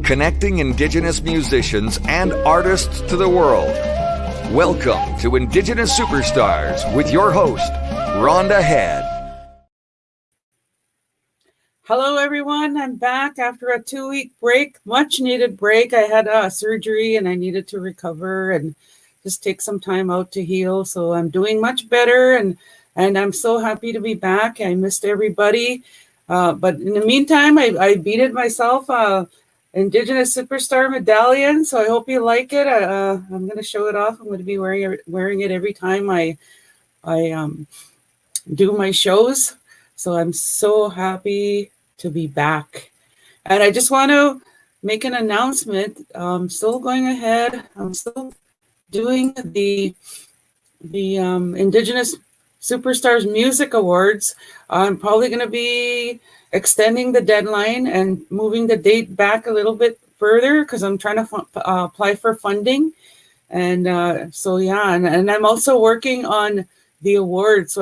connecting Indigenous musicians and artists to the world. Welcome to Indigenous Superstars with your host, Rhonda Head. Hello, everyone. I'm back after a 2-week break, much needed break. I had a surgery and I needed to recover and just take some time out to heal. So I'm doing much better and I'm so happy to be back. I missed everybody. But in the meantime, I beaded myself Indigenous Superstar medallion. So I hope you like it. I'm going to show it off. I'm going to be wearing it every time I do my shows. So I'm so happy to be back. And I just want to make an announcement. I'm still going ahead. I'm still doing the Indigenous Superstars Music Awards. I'm probably going to be extending the deadline and moving the date back a little bit further because I'm trying to apply for funding. And and I'm also working on the award. So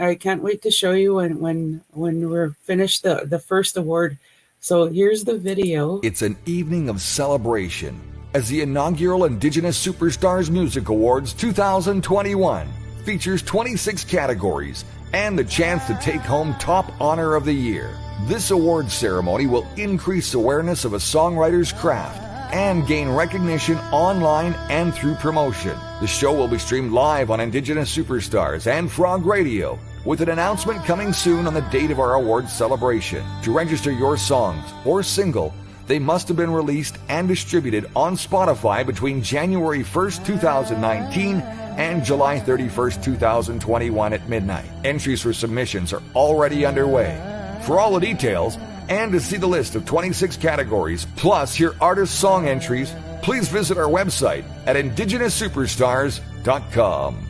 I can't wait to show you when we're finished the first award. So here's the video. It's an evening of celebration as the inaugural Indigenous Superstars Music Awards 2021 features 26 categories and the chance to take home Top Honor of the Year. This awards ceremony will increase awareness of a songwriter's craft and gain recognition online and through promotion. The show will be streamed live on Indigenous Superstars and Frog Radio, with an announcement coming soon on the date of our awards celebration. To register your songs or single, they must have been released and distributed on Spotify between January 1st, 2019 and July 31st, 2021 at midnight. Entries for submissions are already underway. For all the details, and to see the list of 26 categories, plus hear artist song entries, please visit our website at indigenousuperstars.com.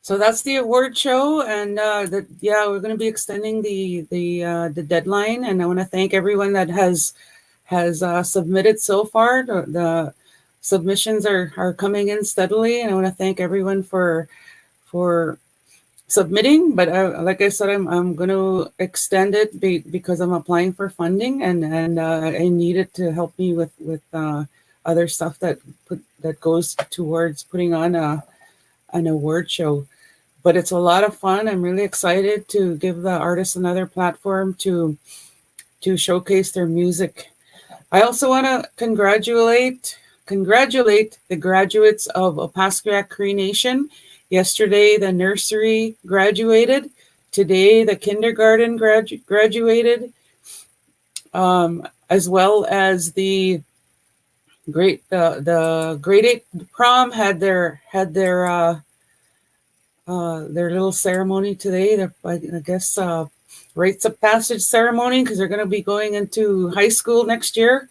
So that's the award show, and we're going to be extending the deadline. And I want to thank everyone that has submitted so far. The submissions are coming in steadily, and I want to thank everyone for submitting. But like I said, I'm going to extend it because I'm applying for funding, and I need it to help me with other stuff that goes towards putting on an award show. But it's a lot of fun. I'm really excited to give the artists another platform to showcase their music. I also want to congratulate the graduates of Opaskwayak Cree Nation. Yesterday, the nursery graduated. Today, the kindergarten graduated, as well as the grade 8 prom had their little ceremony today. I guess rites of passage ceremony, because they're going to be going into high school next year.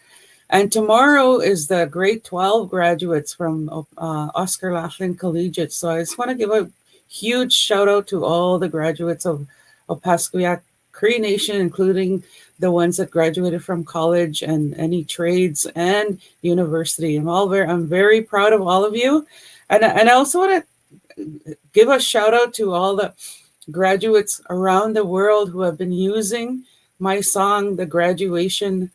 And tomorrow is the grade 12 graduates from Oscar Laughlin Collegiate. So I just want to give a huge shout out to all the graduates of Opaskwayak Cree Nation, including the ones that graduated from college and any trades and university. I'm very proud of all of you. And I also want to give a shout out to all the graduates around the world who have been using my song, the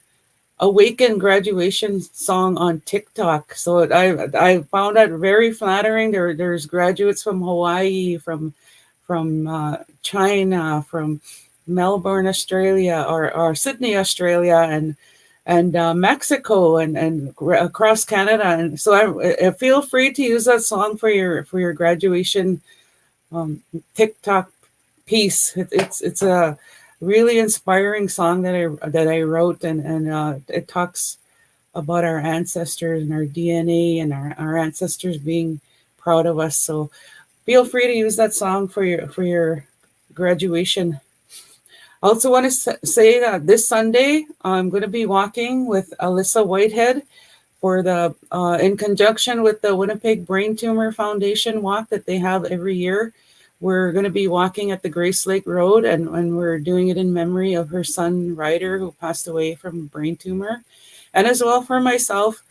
Awaken graduation song, on TikTok. So I found that very flattering. There's graduates from Hawaii, from China, from Melbourne, Australia, or Sydney, Australia, and Mexico, and across Canada. And so I feel free to use that song for your graduation TikTok piece. It's a really inspiring song that I wrote, and it talks about our ancestors and our DNA and our ancestors being proud of us. So feel free to use that song for your graduation. I also want to say that this Sunday I'm going to be walking with Alyssa Whitehead for in conjunction with the Winnipeg Brain Tumor Foundation walk that they have every year. We're going to be walking at the Grace Lake Road, and we're doing it in memory of her son, Ryder, who passed away from brain tumor, and as well for myself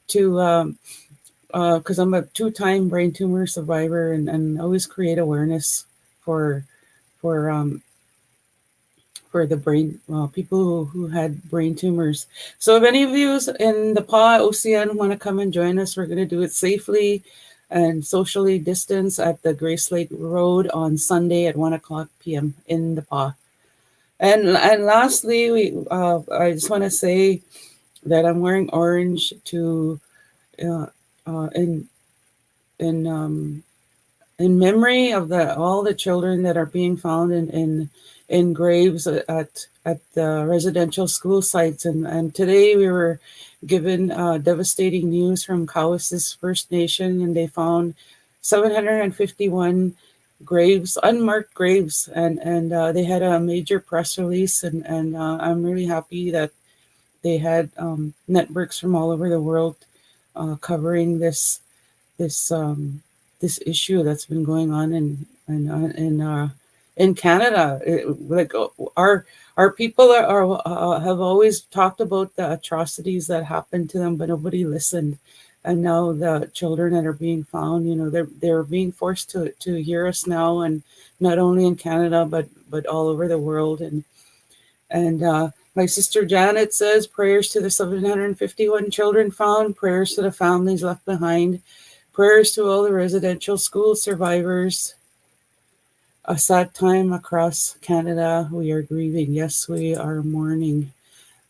to because I'm a 2-time brain tumor survivor, and always create awareness for for the brain people who had brain tumors. So if any of you in the PA OCN want to come and join us, we're going to do it safely and socially distanced at the Grace Lake Road on Sunday at 1:00 p.m. in the PA. And lastly, I just want to say that I'm wearing orange to uh, in in memory of all the children that are being found in graves at the residential school sites. And today we were given devastating news from Cowessess First Nation, and they found 751 graves, unmarked graves, and they had a major press release, and I'm really happy that they had networks from all over the world covering this this issue that's been going on in Canada. Our people have always talked about the atrocities that happened to them, but nobody listened. And now the children that are being found, they're being forced to hear us now, and not only in Canada but all over the world. And my sister Janet says prayers to the 751 children found, prayers to the families left behind, prayers to all the residential school survivors. A sad time across Canada. We are grieving. Yes, we are mourning.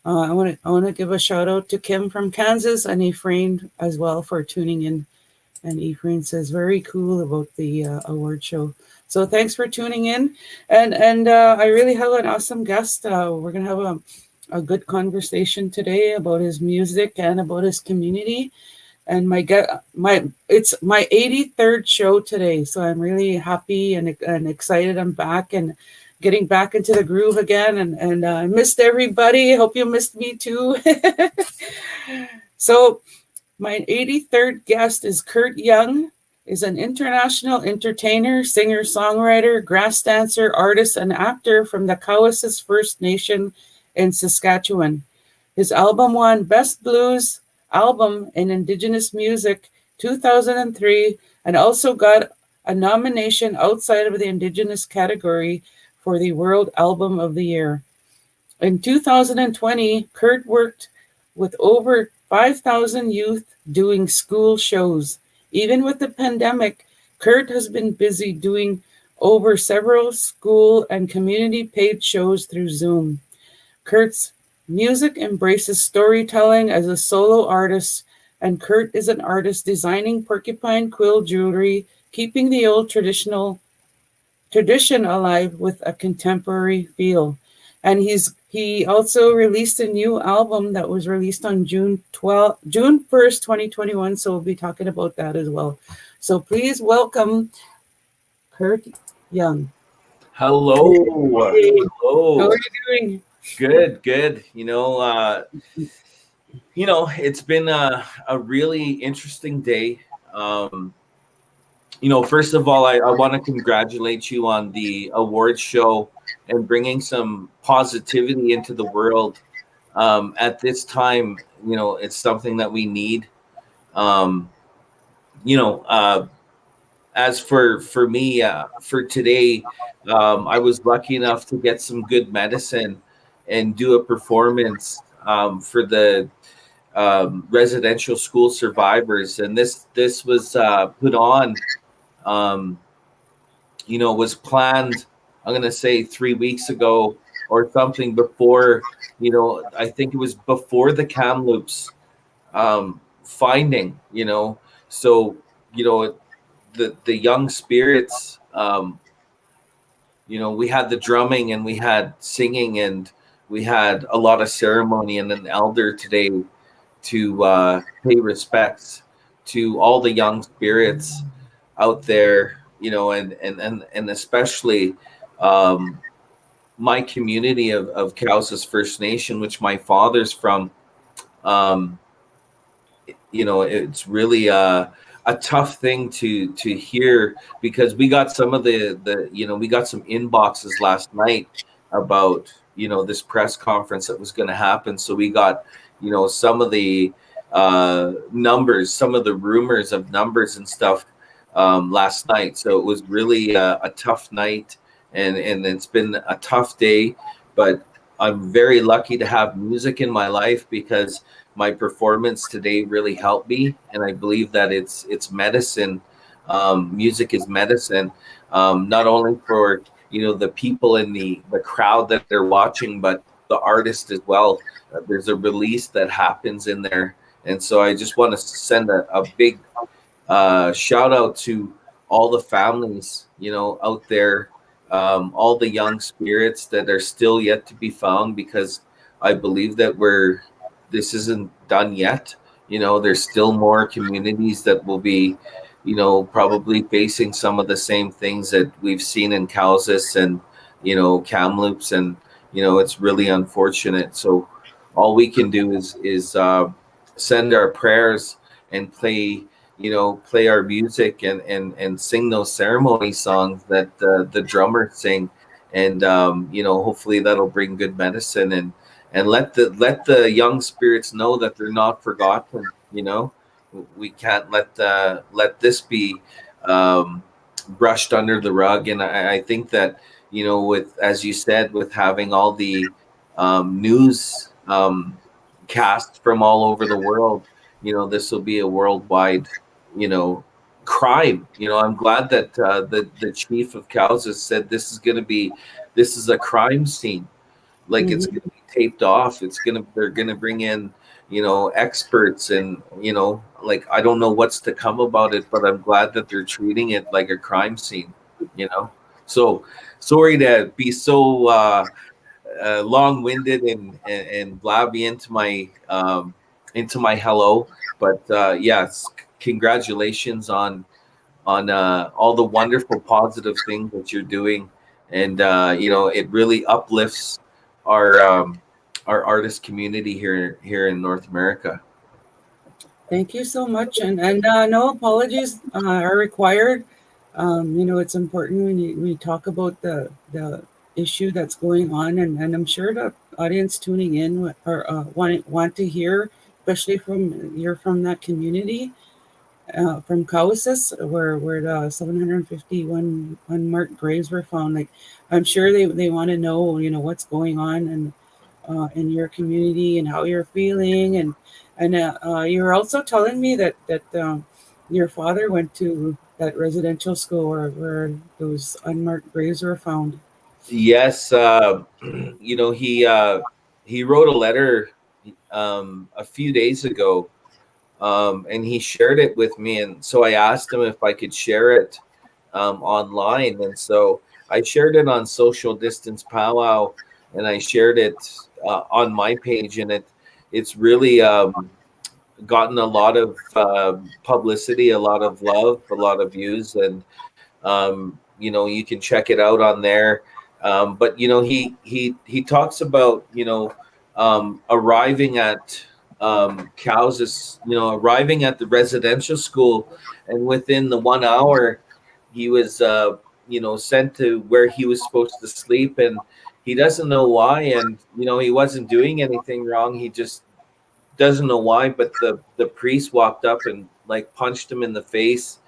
I want to give a shout out to Kim from Kansas and Ephraim as well for tuning in. And Ephraim says very cool about the award show. So thanks for tuning in. And I really have an awesome guest. We're gonna have a good conversation today about his music and about his community. And it's my 83rd show today, so I'm really happy and excited. I'm back and getting back into the groove again, and I missed everybody. Hope you missed me too. So my 83rd guest is Curt Young. Is an international entertainer, singer, songwriter, grass dancer, artist, and actor from the Cowessess First Nation in Saskatchewan. His album won Best Blues Album in Indigenous Music 2003, and also got a nomination outside of the Indigenous category for the World Album of the Year. In 2020, Curt worked with over 5,000 youth doing school shows. Even with the pandemic, Curt has been busy doing over several school and community paid shows through Zoom. Curt's music embraces storytelling as a solo artist, and Curt is an artist designing porcupine quill jewelry, keeping the old tradition alive with a contemporary feel. And he also released a new album that was released on June 1st, 2021. So we'll be talking about that as well. So please welcome Curt Young. Hello. Hey. Hello. How are you doing? Good. It's been a really interesting day. First of all, I want to congratulate you on the award show and bringing some positivity into the world. At this time, it's something that we need. As for me, for today, I was lucky enough to get some good medicine and do a performance for the residential school survivors, and this was put on. Was planned, I'm going to say 3 weeks ago or something before, I think it was before the Kamloops finding, so, the young spirits, we had the drumming and we had singing and we had a lot of ceremony and an elder today to pay respects to all the young spirits out there, and especially my community of Cowessess First Nation, which my father's from. It's really a tough thing to hear, because we got some of we got some inboxes last night about this press conference that was going to happen. So we got some of the numbers, some of the rumors of numbers and stuff last night. So it was really a tough night and it's been a tough day, but I'm very lucky to have music in my life because my performance today really helped me, and I believe that it's medicine. Music is medicine, not only for the people in the crowd that they're watching, but the artist as well. There's a release that happens in there, and so I just want to send a big shout out to all the families, out there, all the young spirits that are still yet to be found, because I believe that this isn't done yet. There's still more communities that will be, probably facing some of the same things that we've seen in Cowessess and, Kamloops, and, it's really unfortunate. So all we can do is send our prayers and play our music and sing those ceremony songs that the drummers sing, and hopefully that'll bring good medicine, and let the young spirits know that they're not forgotten. We can't let this be brushed under the rug. And I think that with, as you said, with having all the news cast from all over the world, this will be a worldwide crime. I'm glad that the chief of Cowessess said this is a crime scene. Like, it's going to be taped off. They're going to bring in experts, and like, I don't know what's to come about it, but I'm glad that they're treating it like a crime scene. So sorry to be so long-winded and blabby into my hello, but yes, congratulations on all the wonderful positive things that you're doing, and it really uplifts our artist community here in North America. Thank you so much, and no apologies are required. It's important when we talk about the issue that's going on, and I'm sure the audience tuning in or want to hear, especially you're from that community, from Cowessess, where the 751 unmarked graves were found. Like, I'm sure they want to know, what's going on and in your community and how you're feeling, and you're also telling me that your father went to that residential school where those unmarked graves were found. Yes, he wrote a letter a few days ago, and he shared it with me, and so I asked him if I could share it online, and so I shared it on Social Distance Powwow, and I shared it on my page, and it's really gotten a lot of publicity, a lot of love, a lot of views, and you can check it out on there. But he talks about arriving at Cowessess, arriving at the residential school, and within the 1 hour, he was sent to where he was supposed to sleep, and he doesn't know why, and he wasn't doing anything wrong. He just doesn't know why, but the priest walked up and like punched him in the face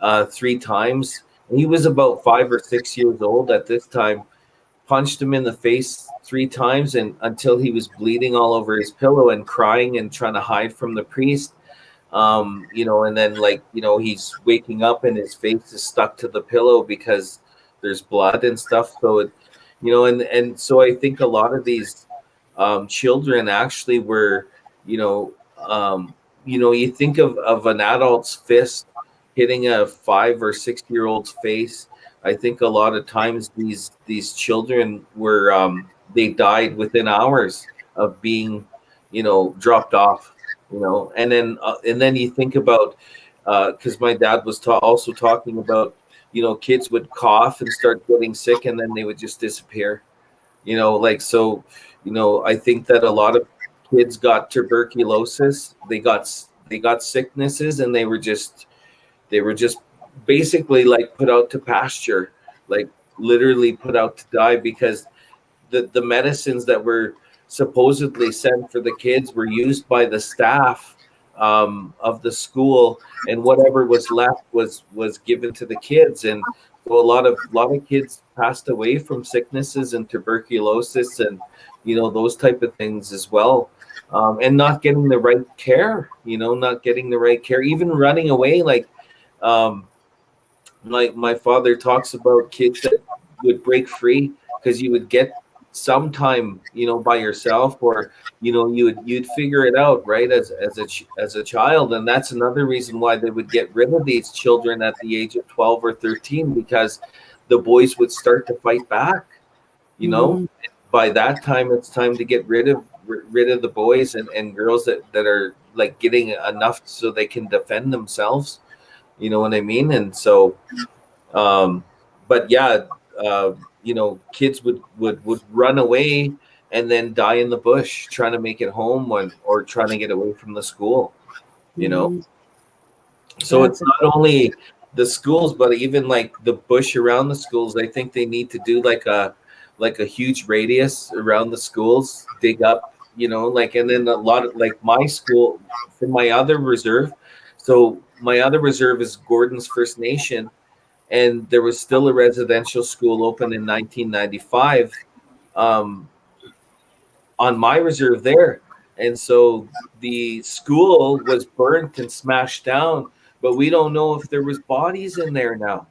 3 times. And he was about 5 or 6 years old at this time. Punched him in the face 3 times, and until he was bleeding all over his pillow and crying and trying to hide from the priest. And then he's waking up and his face is stuck to the pillow because there's blood and stuff. So and so I think a lot of these children actually were, you think of an adult's fist hitting a 5 or 6 year old's face. I think a lot of times these children were they died within hours of being dropped off, and then you think about, because my dad was also talking about, kids would cough and start getting sick, and then they would just disappear, so I think that a lot of kids got tuberculosis, they got sicknesses, and they were just basically like put out to pasture, like literally put out to die, because the medicines that were supposedly sent for the kids were used by the staff of the school, and whatever was left was given to the kids. And So a lot of kids passed away from sicknesses and tuberculosis and those type of things as well, and not getting the right care. Not getting the right care, even running away. Um, like my father talks about kids that would break free because you would get some time by yourself, or you'd figure it out, right, as a child. And that's another reason why they would get rid of these children at the age of 12 or 13, because the boys would start to fight back. you know Mhm. by that time, it's time to get rid of the boys and girls that are like getting enough so they can defend themselves. You know what I mean? And so um, but yeah, kids would run away and then die in the bush trying to make it home or trying to get away from the school. You know, Mhm. so it's That's not only the schools, but even like the bush around the schools. I think they need to do like a huge radius around the schools, dig up, like, and then a lot of like my school for my other reserve. So my other reserve is Gordon's First Nation, and there was still a residential school open in 1995 um, on my reserve there. And so the school was burnt and smashed down, but we don't know if there was bodies in there now.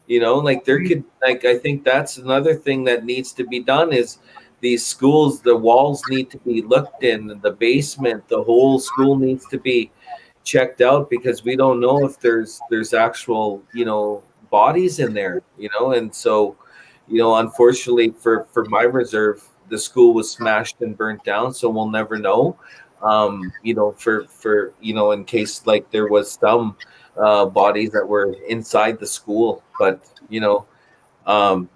Like there could, like, I think that's another thing that needs to be done is these schools, the walls need to be looked in, the basement, the whole school needs to be checked out, because we don't know if there's actual bodies in there. And so unfortunately for my reserve, the school was smashed and burnt down, so we'll never know. For in case like there was some bodies that were inside the school, but um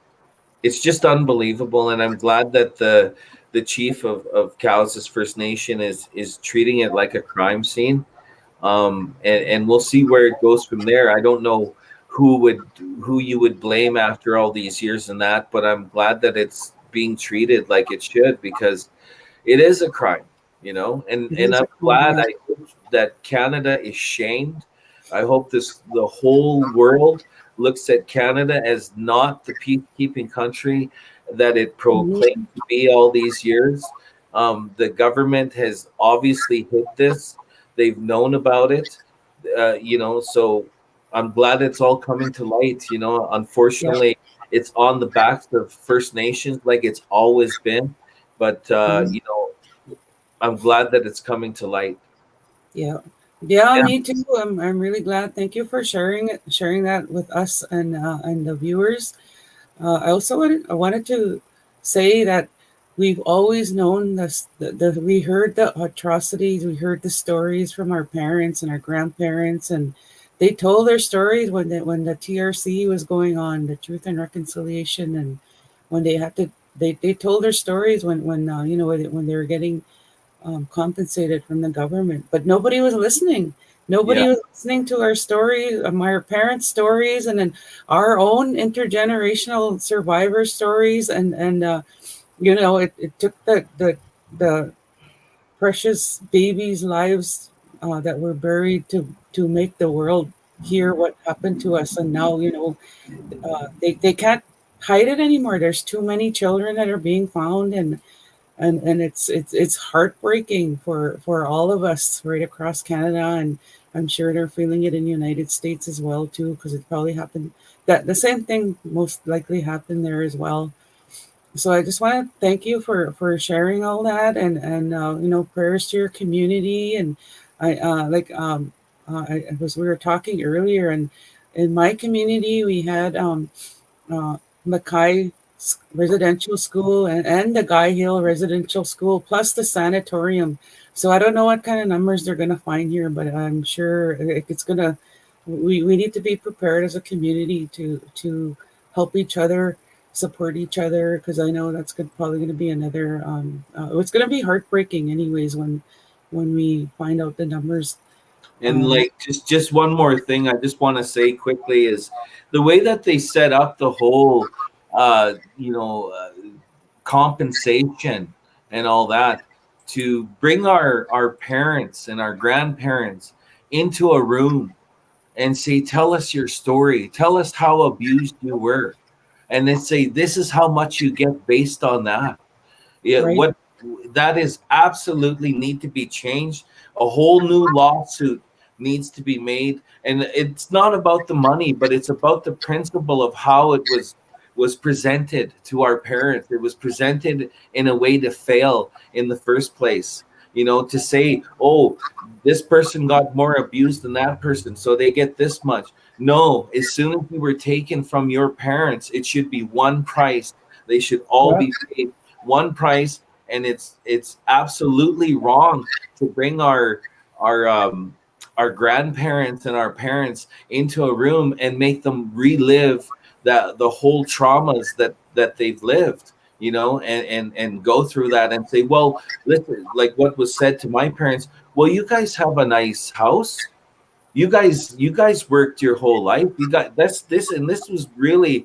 it's just unbelievable. And I'm glad that the chief of Cowessess First Nation is treating it like a crime scene. And we'll see where it goes from there. I don't know who you would blame after all these years and that, but I'm glad that it's being treated like it should, because it is a crime, it and is I'm a crime, glad yeah. I hope that Canada is shamed. I hope the whole world looks at Canada as not the peacekeeping country that it proclaimed Mhm. to be all these years. The government has obviously hid this. They've known about it, so I'm glad it's all coming to light. Yeah. Unfortunately, it's on the backs of First Nations like it's always been, but Mhm. I'm glad that it's coming to light. Yeah. Yeah, Yeah. me too. I'm really glad. Thank you for sharing that with us and the viewers. I wanted to say that we've always known this. We heard the atrocities, we heard the stories from our parents and our grandparents, and they told their stories when the TRC was going on, the Truth and Reconciliation, and when they had to they told their stories when when they were getting compensated from the government, but nobody was listening. Yeah. Nobody was listening to our stories, our parents' stories, and then our own intergenerational survivor stories. It took the precious babies' lives that were buried to make the world hear what happened to us. And now, they can't hide it anymore. There's too many children that are being found, and it's heartbreaking for all of us right across Canada, and I'm sure they're feeling it in the United States as well too, because it probably happened that the same thing most likely happened there as well. So I just want to thank you for sharing all that, and prayers to your community. And I we were talking earlier, and in my community we had uh, Mackay Residential School and the Guy Hill Residential School, plus the sanatorium. So I don't know what kind of numbers they're going to find here, but I'm sure it's going to. We need to be prepared as a community to help each other, support each other, because I know that's probably going to be another. It's going to be heartbreaking, anyways, when we find out the numbers. And Um, like just one more thing I just want to say quickly is the way that they set up the whole uh you know uh, compensation and all that, to bring our parents and our grandparents into a room and say, tell us your story. Tell us how abused you were. And then say, this is how much you get based on that. Yeah, Right. what that is absolutely need to be changed. A whole new lawsuit needs to be made, and it's not about the money, but it's about the principle of how it was presented to our parents. It was presented in a way to fail in the first place. You know, to say, oh, this person got more abused than that person, so they get this much. No, as soon as you were taken from your parents, it should be one price. They should all Yeah. be paid one price, and it's absolutely wrong to bring our grandparents and our parents into a room and make them relive the whole traumas that they've lived, you know, and go through that and say, well, listen, like what was said to my parents, well, you guys have a nice house, you guys worked your whole life, you got this, and this was really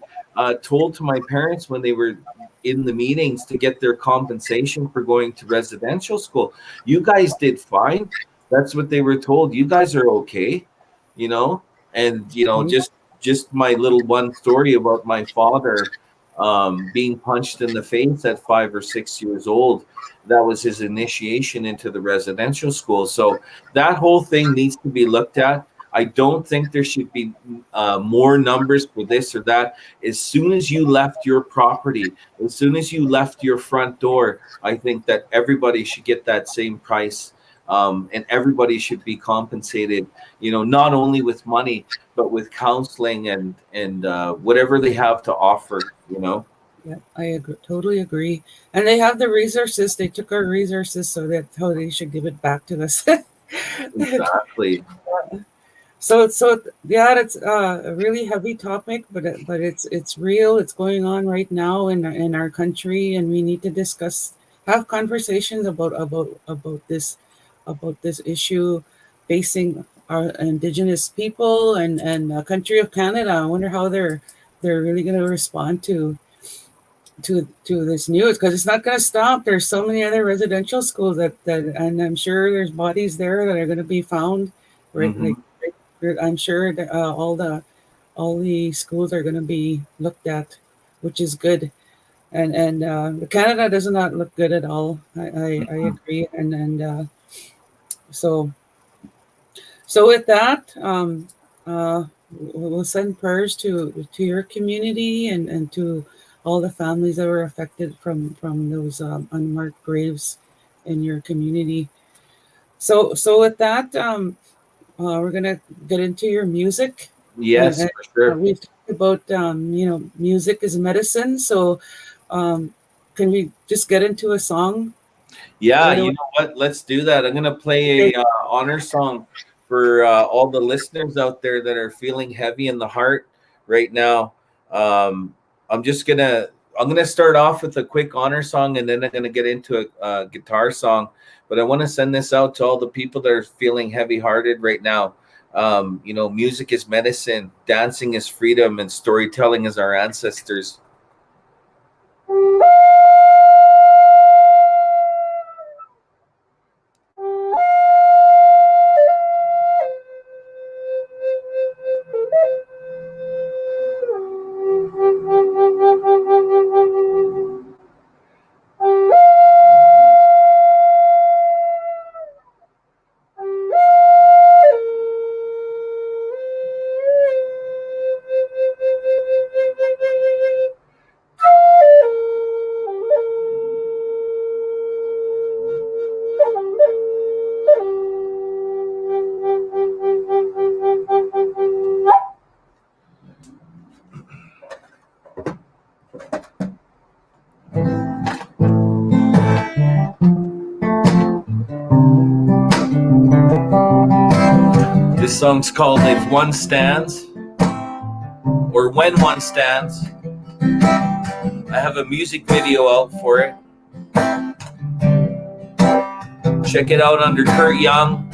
told to my parents when they were in the meetings to get their compensation for going to residential school. You guys did fine. That's what they were told. You guys are okay, you know. And you know, Right. just my little one story about my father being punched in the face at 5 or 6 years old. That was his initiation into the residential school. So that whole thing needs to be looked at. I don't think there should be more numbers for this or that. As soon as you left your property, as soon as you left your front door, I think that everybody should get that same price, and everybody should be compensated. You know, not only with money, but with counseling and whatever they have to offer. You know. Yeah, I agree, totally agree. And they have the resources. They took our resources, so that's how they should give it back to us. Exactly. So yeah, it's a really heavy topic, but it's real. It's going on right now in our country, and we need to have conversations about this issue facing our Indigenous people and country of Canada. I wonder how they're really going to respond to this news, because it's not going to stop. There's so many other residential schools that and I'm sure there's bodies there that are going to be found, right? Mhm. I'm sure that all the schools are going to be looked at, which is good. And Canada does not look good at all. I agree. And so with that, we'll send prayers to your community and to all the families that were affected from those unmarked graves in your community. So with that, we're gonna get into your music. Yes, for sure. We've talked about music is medicine. So can we just get into a song Yeah, right you away? know what? Let's do that. I'm gonna play Okay. a honor song for all the listeners out there that are feeling heavy in the heart right now. Um, I'm just I'm gonna start off with a quick honor song, and then I'm gonna get into a guitar song. But I want to send this out to all the people that are feeling heavy-hearted right now. You know, music is medicine, dancing is freedom, and storytelling is our ancestors. This song's called If One Stands, or When One Stands. I have a music video out for it. Check it out under Curt Young,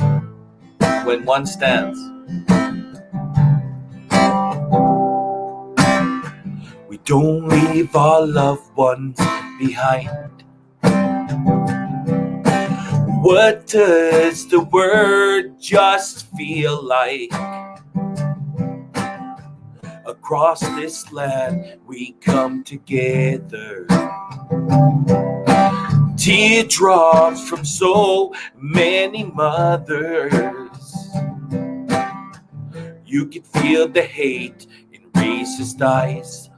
When One Stands. We don't leave our loved ones behind. What does the word just feel like? across this land we come together. Teardrops from so many mothers. You can feel the hate in racist eyes.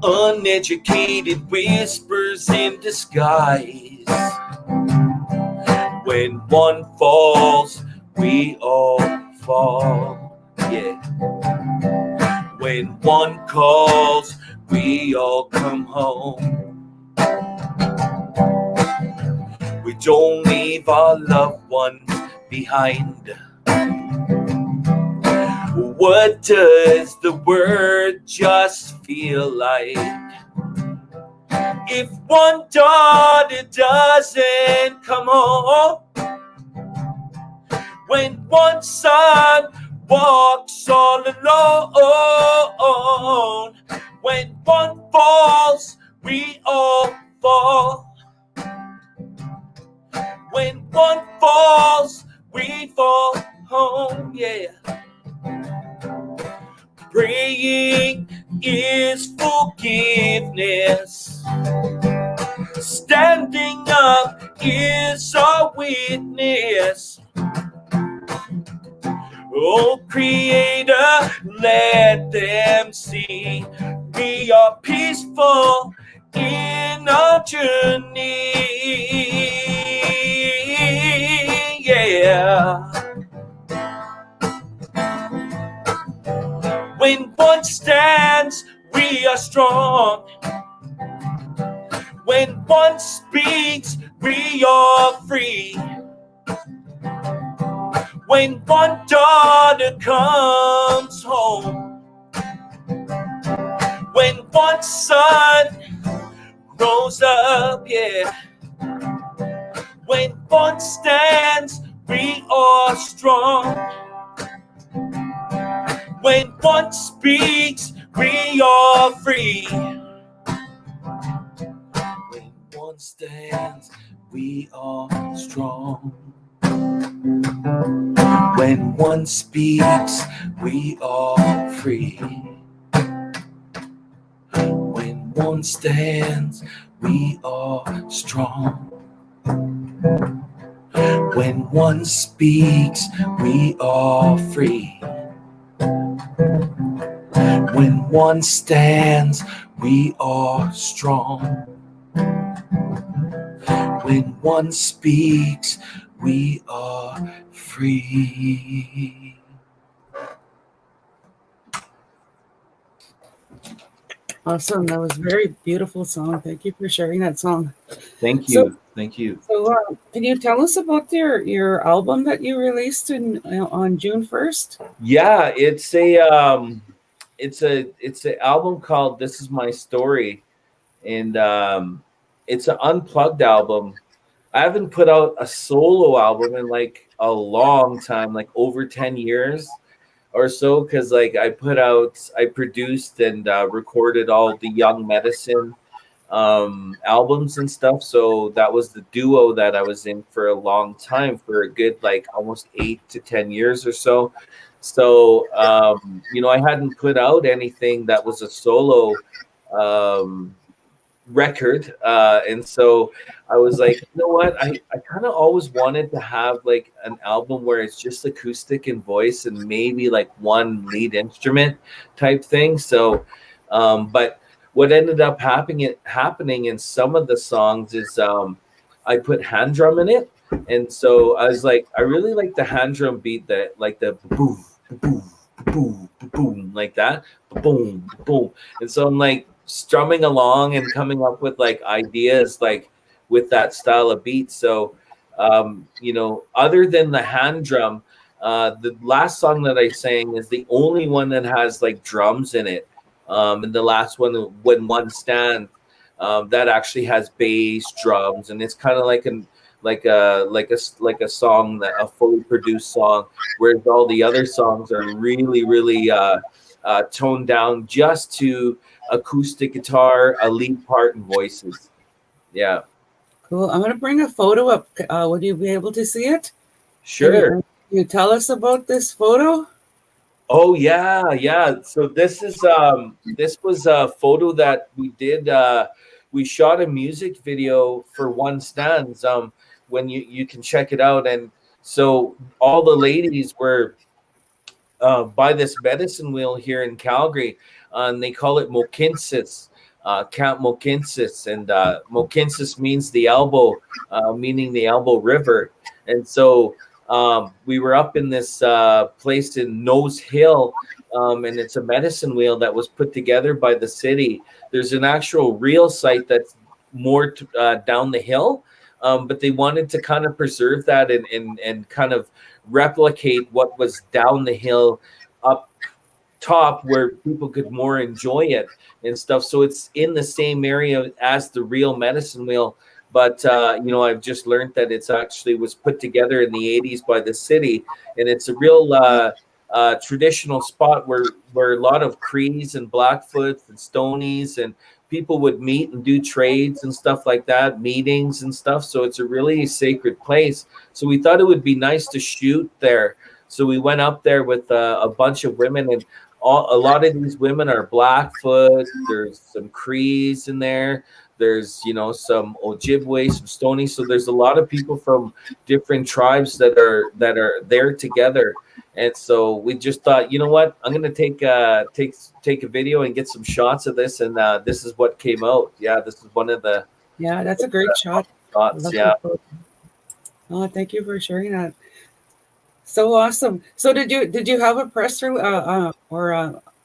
Uneducated whispers in disguise. When one falls, we all fall. Yeah. When one calls, we all come home. We don't leave our loved ones behind. What does the word just feel like? If one daughter doesn't come home, when one son walks all alone, when one falls, we all fall. When one falls, we fall home, yeah. Praying is forgiveness. Standing up is our witness. Oh, Creator, let them see we are peaceful in our journey. Yeah. When one stands, we are strong. When one speaks, we are free. When one daughter comes home, when one son grows up, yeah. When one stands, we are strong. When one speaks, we are free. When one stands, we are strong. When one speaks, we are free. When one stands, we are strong. When one speaks, we are free. When one stands, we are strong. When one speaks, we are free. Awesome. That was a very beautiful song. Thank you for sharing that song. Thank you. So, Thank you. So, can you tell us about your album that you released on June 1st? Yeah, it's an album called "This Is My Story," and it's an unplugged album. I haven't put out a solo album in like a long time, like over 10 years or so, because like I produced and recorded all the Young Medicine albums and stuff. So that was the duo that I was in for a long time, for a good like almost 8 to 10 years or so. So I hadn't put out anything that was a solo record, and so I was like, you know what, I kind of always wanted to have like an album where it's just acoustic and voice and maybe like one lead instrument type thing. So but what ended up happening in some of the songs is I put hand drum in it, and so I was like, I really like the hand drum beat, that like the boom boom boom boom, like that, boom boom. And so I'm like strumming along and coming up with like ideas like with that style of beat. So other than the hand drum, the last song that I sang is the only one that has like drums in it, and the last one, When One Stands, that actually has bass, drums, and it's kind of like a song, that a fully produced song, whereas all the other songs are really toned down just to acoustic guitar, a lead part, and voices. Yeah. Cool. I'm going to bring a photo up. Would you be able to see it? Sure. Can you tell us about this photo? Oh yeah. So this was a photo that we did. We shot a music video for One Stands. When you can check it out, and so all the ladies were by this medicine wheel here in Calgary, and they call it Mokinsis, Camp Mokinsis, and Mokinsis means the elbow, meaning the elbow river, and so we were up in this place in Nose Hill, and it's a medicine wheel that was put together by the city. There's an actual real site that's more down the hill, but they wanted to kind of preserve that and kind of replicate what was down the hill up top where people could more enjoy it and stuff. So it's in the same area as the real medicine wheel. But, I've just learned that it's actually was put together in the 80s by the city. And it's a real traditional spot where a lot of Crees and Blackfoots and Stonies and people would meet and do trades and stuff like that, meetings and stuff. So it's a really sacred place. So we thought it would be nice to shoot there. So we went up there with a bunch of women, and a lot of these women are Blackfoot. There's some Crees in there. There's, some Ojibwe, some Stony. So there's a lot of people from different tribes that are there together. And so we just thought, you know what, I'm going to take a video and get some shots of this. And this is what came out. Yeah, this is one of the. Yeah, that's a great shot. Shots, yeah. Oh, thank you for sharing that. So awesome. So did you have a press or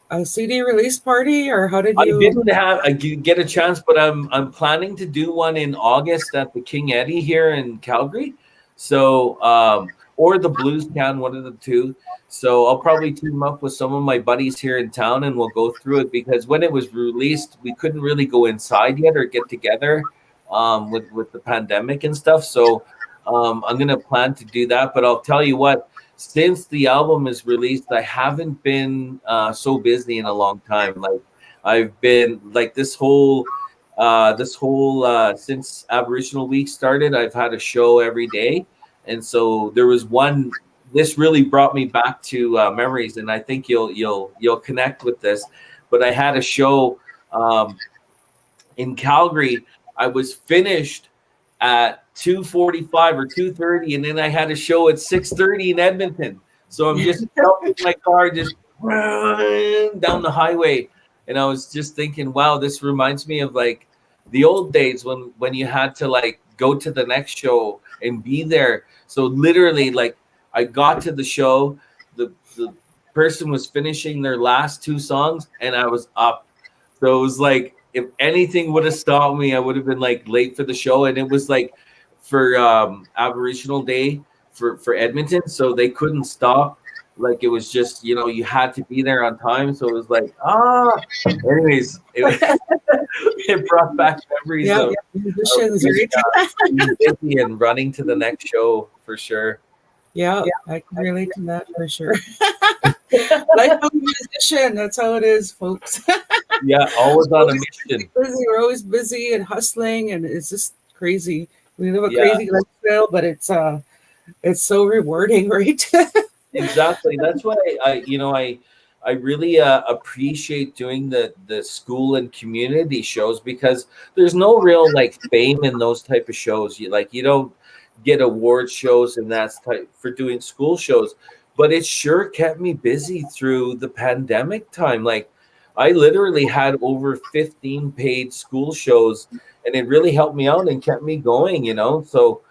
a CD release party, or how did you? I didn't get a chance, but I'm planning to do one in August at the King Eddie here in Calgary. So or the Blues Can, one of the two. So I'll probably team up with some of my buddies here in town, and we'll go through it, because when it was released, we couldn't really go inside yet or get together with the pandemic and stuff. So I'm going to plan to do that. But I'll tell you what, since the album is released, I haven't been so busy in a long time. Like I've been like this whole since Aboriginal Week started, I've had a show every day. And so there was one, this really brought me back to memories, and I think you'll connect with this. But I had a show in Calgary. I was finished at 2:45 or 2:30, and then I had a show at 6:30 in Edmonton. So I'm just out in my car, just down the highway, and I was just thinking, wow, this reminds me of like the old days when you had to like go to the next show and be there. So literally, like I got to the show, the person was finishing their last two songs, and I was up. So it was like, if anything would have stopped me, I would have been like late for the show. And it was like for Aboriginal Day for Edmonton, so they couldn't stop. Like it was just, you had to be there on time. So it was like, anyways, it brought back memories of busy and running to the next show for sure. Yeah, I can relate to that for sure. Life of a musician, that's how it is, folks. Yeah, always on a mission. We're always busy and hustling, and it's just crazy. We live a crazy lifestyle, but it's so rewarding, right? Exactly. That's why I really appreciate doing the school and community shows, because there's no real like fame in those type of shows. You don't get award shows and that's type for doing school shows, but it sure kept me busy through the pandemic time. Like I literally had over 15 paid school shows, and it really helped me out and kept me going, So,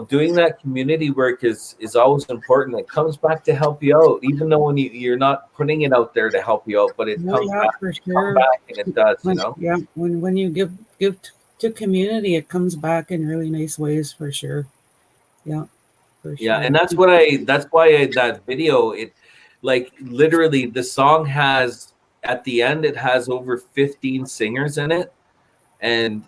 doing that community work is always important. It comes back to help you out, even though when you're not putting it out there to help you out, but it comes back, for sure. and it does, Yeah, when you give to community, it comes back in really nice ways for sure. Yeah. For sure. Yeah, and that's why that video, it like literally the song has at the end, it has over 15 singers in it, and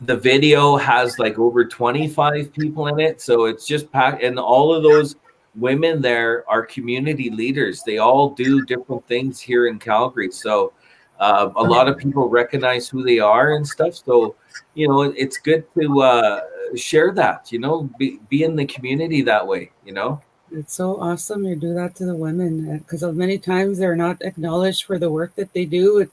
the video has like over 25 people in it. So it's just packed, and all of those women there are community leaders. They all do different things here in Calgary. So a lot of people recognize who they are and stuff. So, it's good to share that, be in the community that way, It's so awesome you do that to the women, because many times they're not acknowledged for the work that they do.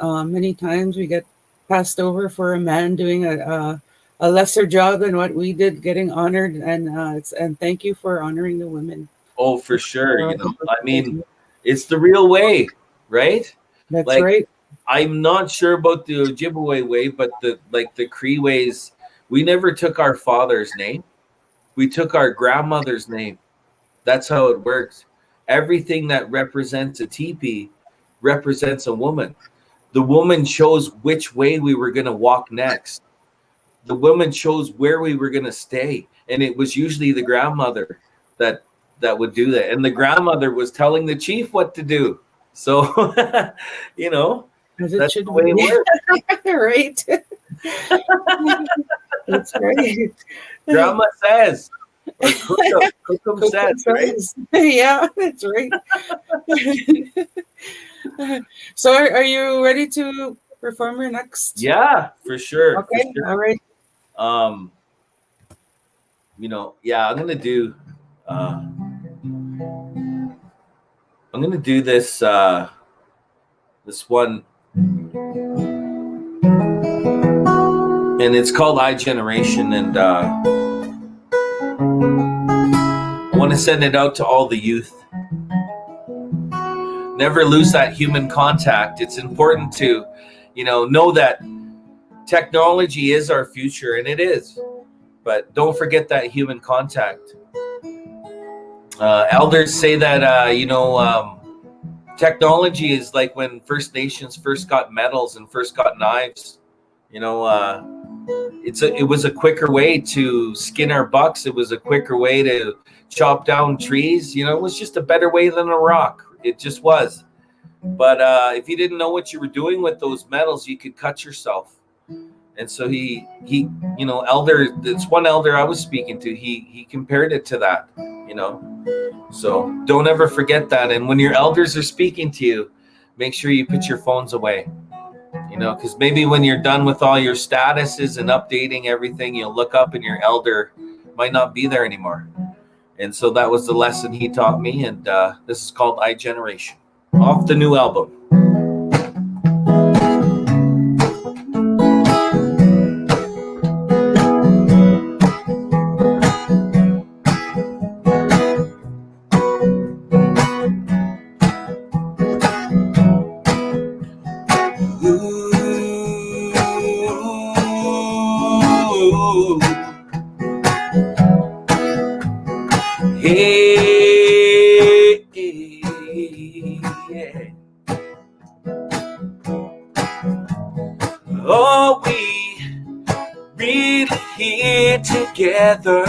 Many times we get passed over for a man doing a lesser job than what we did, getting honored, and thank you for honoring the women. Oh, for sure. Uh, I mean, it's the real way, right? That's Like, right. I'm not sure about the Ojibwe way, but the Cree ways, we never took our father's name. We took our grandmother's name. That's how it works. Everything that represents a teepee represents a woman. The woman chose which way we were going to walk next. The woman chose where we were going to stay, and it was usually the grandmother that would do that. And the grandmother was telling the chief what to do. So, you know, As it that's should the way it be. works. Right. That's right. Grandma says, or Cookum says, right? Yeah, that's right. So are you ready to perform your next? Yeah, for sure. For Okay, sure. all right. Yeah, I'm gonna do this this one, and it's called I Generation, and I want to send it out to all the youth. Never lose that human contact. It's important to, know that technology is our future, and it is, but don't forget that human contact. Elders say that technology is like when First Nations first got metals and first got knives. It was a quicker way to skin our bucks. It was a quicker way to chop down trees. It was just a better way than a rock. It just was. But if you didn't know what you were doing with those metals, you could cut yourself. And so he elder, it's one elder I was speaking to, he compared it to that, So don't ever forget that. And when your elders are speaking to you, make sure you put your phones away, because maybe when you're done with all your statuses and updating everything, you'll look up and your elder might not be there anymore. And so that was the lesson he taught me. And this is called I Generation, off the new album. Hey, yeah. Are we really here together?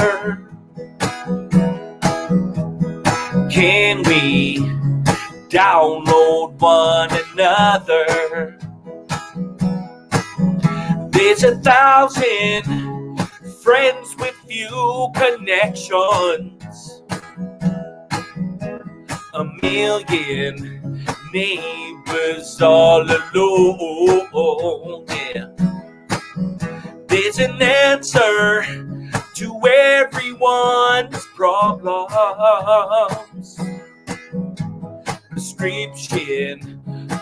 Can we download one another? There's 1,000 friends with few connections, 1,000,000 neighbors all alone. Yeah. There's an answer to everyone's problems. Prescription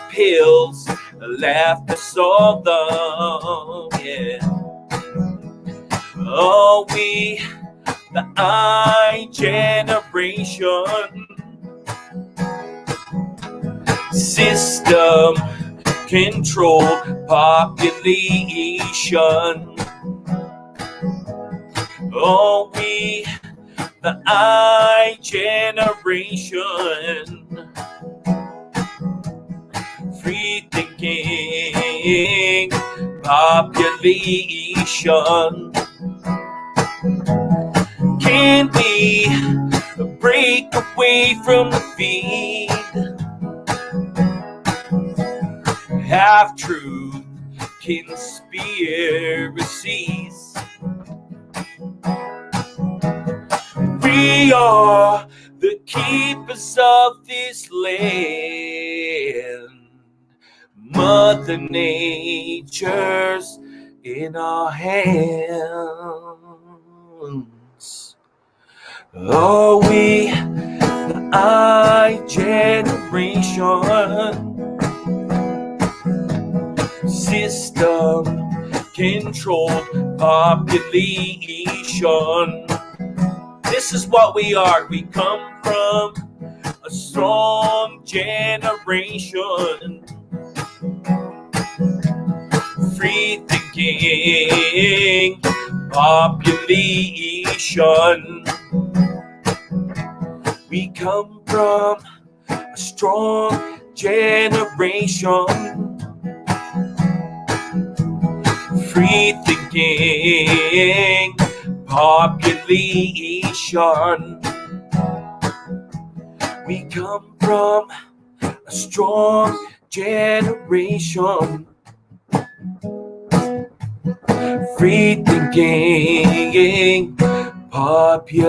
pills, laughter solve them. Yeah. Oh, we, the I generation, system controlled population. Oh, we, the I generation, free thinking population. Can we break away from the feed? Half-truth conspiracies. We are the keepers of this land. Mother Nature's in our hands. Are we the I generation? System controlled population. This is what we are. We come from a strong generation. Free thinking population. We come from a strong generation. Free thinking population. We come from a strong generation. Free thinking population.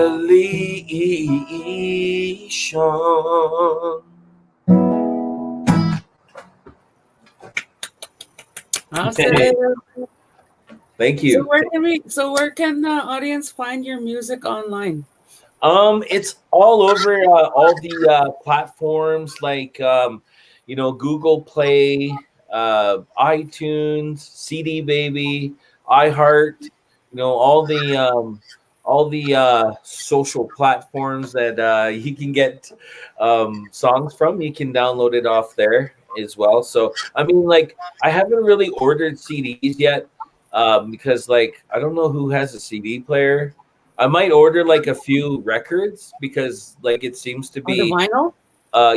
Awesome. Thank you. So where can the audience find your music online? It's all over all the platforms like Google Play, iTunes, CD Baby, iHeart, all the social platforms that you can get songs from. You can download it off there as well. So I mean, like, I haven't really ordered CDs yet because, like, I don't know who has a CD player. I might order like a few records because, like, it seems to be the vinyl.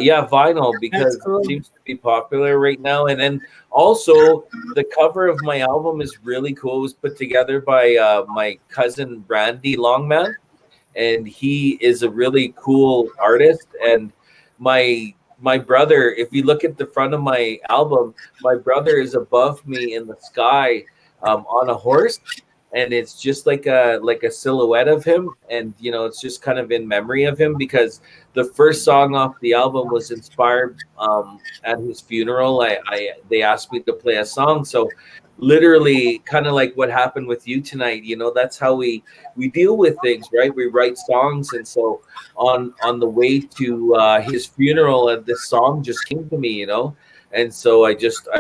Yeah, vinyl, because That's cool. it seems to be popular right now. And then also the cover of my album is really cool. It was put together by my cousin Randy Longman, and he is a really cool artist. And my brother, if you look at the front of my album, my brother is above me in the sky on a horse, and it's just like a silhouette of him, and it's just kind of in memory of him, because the first song off the album was inspired at his funeral. They asked me to play a song, so literally kind of like what happened with you tonight. That's how we deal with things, right? We write songs. And so on the way to his funeral, this song just came to me, and so I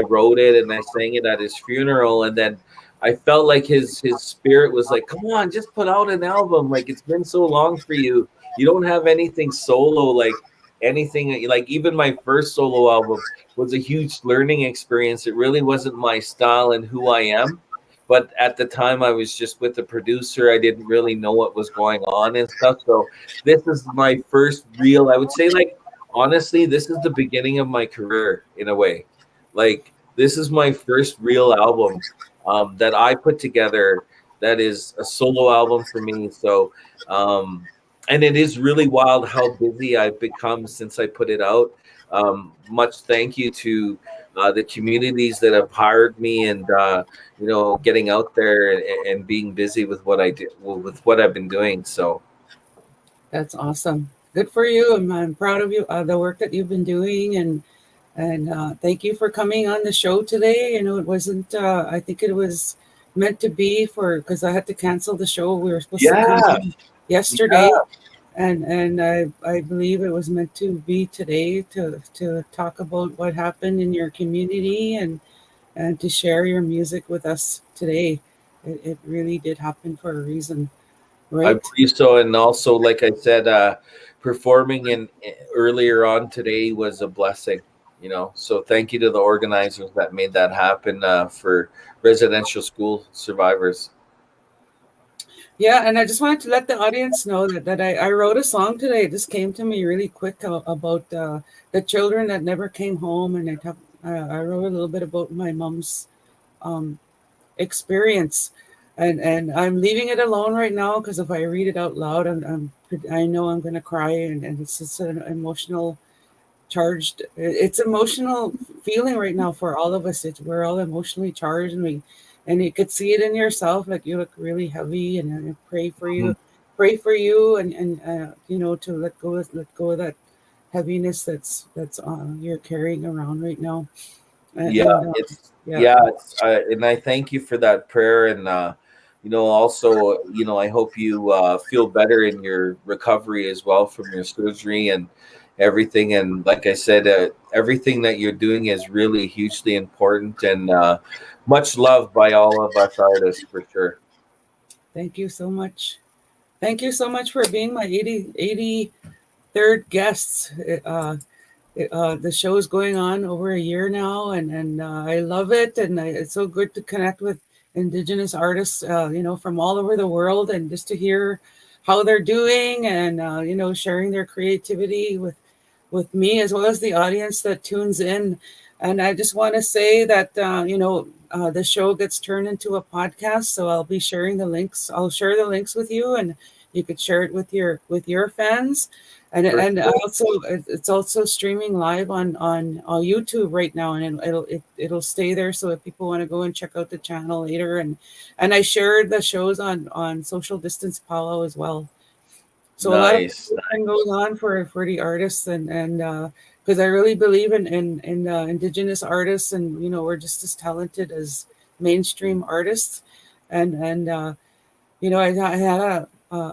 wrote it and I sang it at his funeral. And then I felt like his spirit was like, come on, just put out an album. Like, it's been so long for you. You don't have anything solo, like anything. Like, even my first solo album was a huge learning experience. It really wasn't my style and who I am. But at the time, I was just with the producer. I didn't really know what was going on and stuff. So this is my first real, I would say, like, honestly, this is the beginning of my career in a way. Like, this is my first real album that I put together, that is a solo album for me. So, and it is really wild how busy I've become since I put it out. Much thank you to the communities that have hired me, and getting out there and being busy with what I do, with what I've been doing. So that's awesome. Good for you. I'm proud of you, the work that you've been doing, and thank you for coming on the show today. It wasn't. I think it was meant to be because I had to cancel the show. We were supposed to come yesterday, and I believe it was meant to be today to talk about what happened in your community, and to share your music with us today. It really did happen for a reason, right? I believe so. And also, like I said, performing earlier on today was a blessing. So thank you to the organizers that made that happen for residential school survivors. Yeah, and I just wanted to let the audience know that I wrote a song today. It just came to me really quick about the children that never came home, and I wrote a little bit about my mom's experience, and I'm leaving it alone right now, because if I read it out loud, I know I'm going to cry, and it's just an emotional charged. It's emotional feeling right now for all of us. We're all emotionally charged, and you could see it in yourself. Like, you look really heavy, and I pray for you, and to let go of that heaviness that's you're carrying around right now. And I thank you for that prayer. And also, I hope you feel better in your recovery as well from your surgery and everything. And like I said, everything that you're doing is really hugely important, and much loved by all of us artists for sure. Thank you so much. Thank you so much for being my 83rd guest. The show is going on over a year now, and I love it. And it's so good to connect with Indigenous artists, from all over the world, and just to hear how they're doing, and sharing their creativity with me as well as the audience that tunes in. And I just want to say that the show gets turned into a podcast, so I'll be sharing the links. I'll share the links with you, and you could share it with your fans. And also it's also streaming live on YouTube right now, and it'll stay there. So if people want to go and check out the channel later, and I shared the shows on Social Distance Palo as well. So nice. A lot of things going on for the artists, and because I really believe in Indigenous artists, and we're just as talented as mainstream artists, and I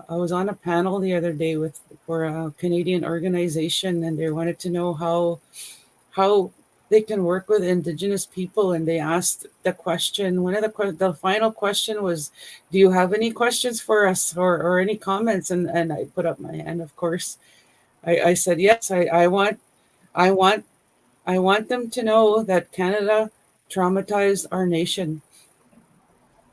was on a panel the other day for a Canadian organization, and they wanted to know how they can work with Indigenous people, and they asked the question. The final question was, "Do you have any questions for us, or any comments?" And I put up my hand. Of course, I said yes. I want them to know that Canada traumatized our nation,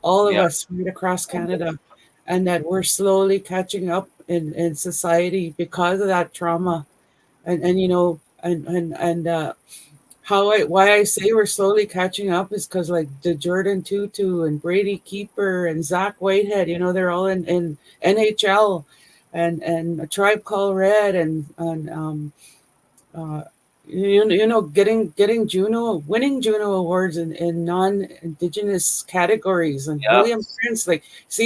all of us right across Canada, and that we're slowly catching up in society because of that trauma. Why I say we're slowly catching up is because, like, the Jordan Tutu and Brady Keeper and Zach Whitehead, they're all in NHL, and A Tribe Called Red, and winning Juno awards in non-Indigenous categories, and William Prince,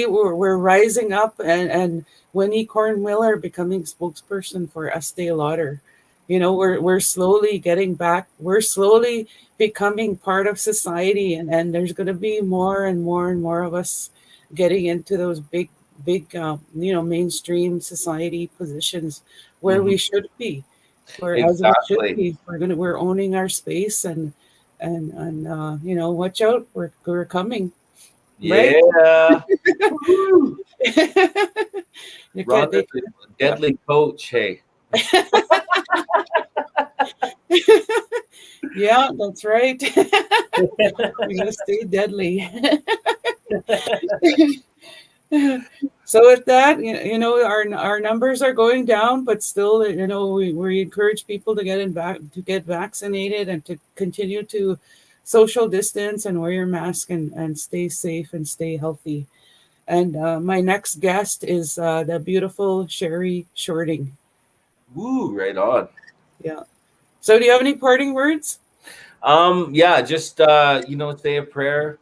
we're rising up, and Winnie Corn Miller becoming spokesperson for Estee Lauder. We're slowly getting back. We're slowly becoming part of society, and there's going to be more and more and more of us getting into those big mainstream society positions where we should be. Exactly. We're owning our space, and watch out, we're coming. Yeah. Right? Rhonda's a deadly coach, hey. Yeah, that's right. We gotta stay deadly. So with that, our numbers are going down, but still, we encourage people to get vaccinated, and to continue to social distance and wear your mask, and stay safe and stay healthy. And my next guest is the beautiful Sherry Shorting. Woo, right on. Yeah. So do you have any parting words? Just say a prayer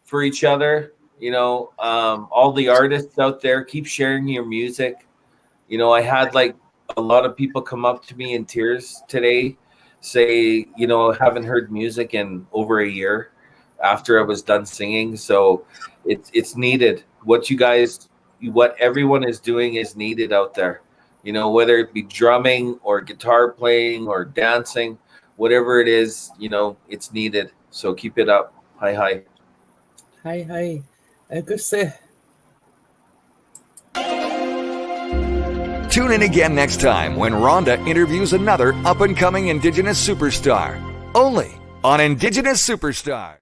for each other. All the artists out there, keep sharing your music. I had a lot of people come up to me in tears today, say, haven't heard music in over a year after I was done singing. So it's needed. What everyone is doing is needed out there. Whether it be drumming or guitar playing or dancing, whatever it is, it's needed. So keep it up. Hi. Hi. Guess. Tune in again next time when Rhonda interviews another up-and-coming Indigenous superstar. Only on Indigenous Superstar.